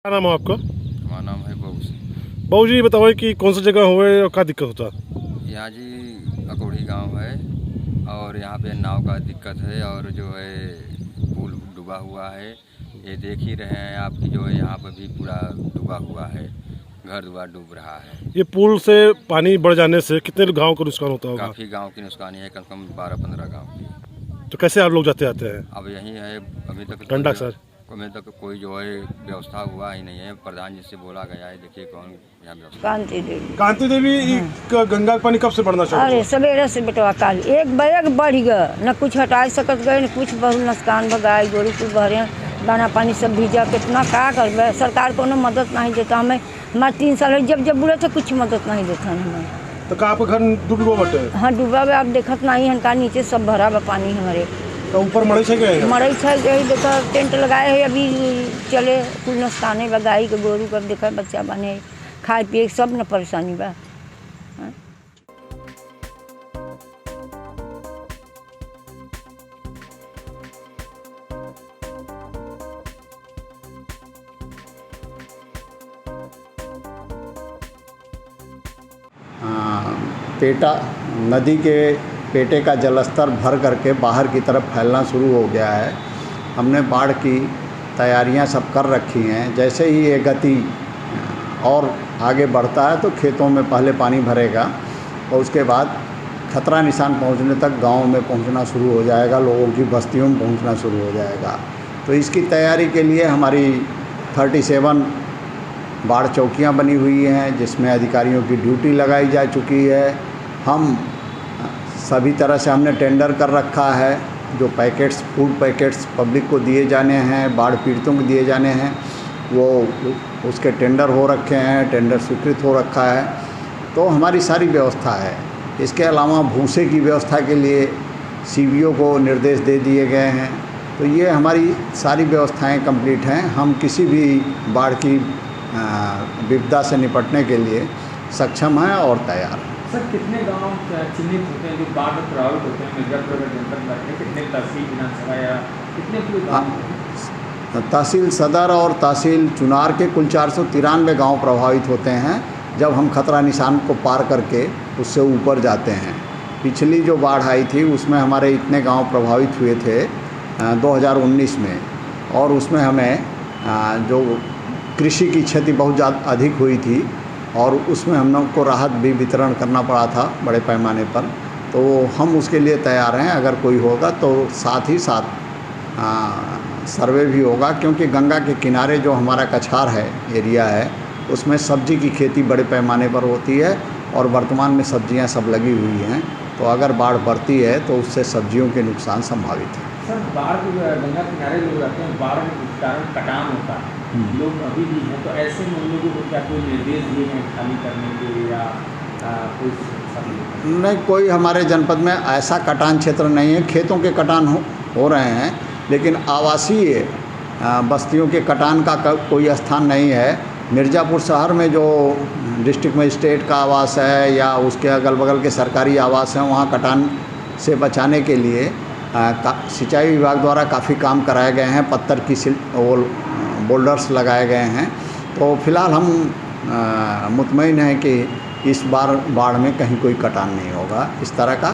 क्या नाम है आपका? हमारा नाम है बबू सिंह। बाबू जी बताओ कि कौन सी जगह हुए और क्या दिक्कत होता? यहाँ जी अकोढ़ी गांव है और यहाँ पे नाव का दिक्कत है और जो है पुल डूबा हुआ है। ये देख ही रहे हैं आप कि जो है यहाँ पर भी पूरा डूबा हुआ है, घर द्वार डूब रहा है। ये पुल से पानी बढ़ जाने से कितने गांव को नुकसान होता होगा? काफ़ी गांव की नुकसानी है, कम से कम 12-15 गांव की। तो कैसे आप लोग जाते आते हैं? अब यही है, अभी तक गंडक सर अभी तक कोई जो है व्यवस्था हुआ ही नहीं है। प्रधान जी से बोला गया है, देखिए कौन यहाँ व्यवस्था। कांति देवी गंगा का पानी कब से बढ़ना शुरू? अरे सवेरे से बेटवा काल एक बैग बढ़ गया, न कुछ हटा सकत गए न कुछ, बहुत नुकसान भगाए गोरू कुछ भरे दाना पानी सब भीजा। कितना का कर सरकार को मदद नहीं देता हमें। हमारे 3 साल जब बुरे थे कुछ मदद नहीं देता हमें। तो का आपका घर डूबा बटे? हाँ डूबा हुआ, आप देखत नहीं है का नीचे सब भरा हुआ पानी हमारे। तो ऊपर मड़ई से गए? मरई है यही देखो टेंट लगाए है, अभी चले कुल नुकसान है। गाय के गोरू कर देखा बच्चा बने खाए पिए सब न परेशानी बा। पेटा नदी के पेटे का जलस्तर भर करके बाहर की तरफ फैलना शुरू हो गया है। हमने बाढ़ की तैयारियां सब कर रखी हैं। जैसे ही ये गति और आगे बढ़ता है तो खेतों में पहले पानी भरेगा और उसके बाद खतरा निशान पहुंचने तक गांव में पहुंचना शुरू हो जाएगा, लोगों की बस्तियों में पहुंचना शुरू हो जाएगा। तो इसकी तैयारी के लिए हमारी 37 बाढ़ चौकियां बनी हुई हैं, जिसमें अधिकारियों की ड्यूटी लगाई जा चुकी है। हम सभी तरह से हमने टेंडर कर रखा है। जो पैकेट्स फूड पैकेट्स पब्लिक को दिए जाने हैं, बाढ़ पीड़ितों को दिए जाने हैं, वो उसके टेंडर हो रखे हैं, टेंडर स्वीकृत हो रखा है। तो हमारी सारी व्यवस्था है। इसके अलावा भूसे की व्यवस्था के लिए सीबीओ को निर्देश दे दिए गए हैं। तो ये हमारी सारी व्यवस्थाएं कंप्लीट हैं। हम किसी भी बाढ़ की विपदा से निपटने के लिए सक्षम हैं और तैयार हैं। सर कितने गांव चिन्हित होते हैं जो बाढ़ में प्रभावित होते हैं? मिर्जापुर जनपद में कितने तहसील विधानसभा या कितने पूरे गाँव? तहसील सदर और तहसील चुनार के कुल 493 गांव प्रभावित होते हैं जब हम खतरा निशान को पार करके उससे ऊपर जाते हैं। पिछली जो बाढ़ आई थी उसमें हमारे इतने गांव प्रभावित हुए थे 2019 में, और उसमें हमें जो कृषि की क्षति बहुत ज़्यादा अधिक हुई थी और उसमें हम लोग को राहत भी वितरण करना पड़ा था बड़े पैमाने पर। तो हम उसके लिए तैयार हैं। अगर कोई होगा तो साथ ही साथ सर्वे भी होगा, क्योंकि गंगा के किनारे जो हमारा कछार है एरिया है उसमें सब्जी की खेती बड़े पैमाने पर होती है और वर्तमान में सब्जियां सब लगी हुई हैं। तो अगर बाढ़ बढ़ती है तो उससे सब्जियों के नुकसान संभावित है। सर बाढ़ गंगा किनारे लोग रहते हैं, बाढ़ के कारण कटान होता है, लोग अभी भी हैं, तो ऐसे में उन लोगों को क्या कोई निर्देश दिए हैं खाली करने के लिए या कोई? नहीं, कोई हमारे जनपद में ऐसा कटान क्षेत्र नहीं है। खेतों के कटान हो रहे हैं, लेकिन आवासीय बस्तियों के कटान का कोई स्थान नहीं है। मिर्ज़ापुर शहर में जो डिस्ट्रिक्ट मजिस्ट्रेट का आवास है या उसके अगल बगल के सरकारी आवास हैं, वहाँ कटान से बचाने के लिए सिंचाई विभाग द्वारा काफ़ी काम कराए गए हैं। पत्थर की बोल्डर्स लगाए गए हैं। तो फिलहाल हम मुतमईन हैं कि इस बार बाढ़ में कहीं कोई कटान नहीं होगा इस तरह का।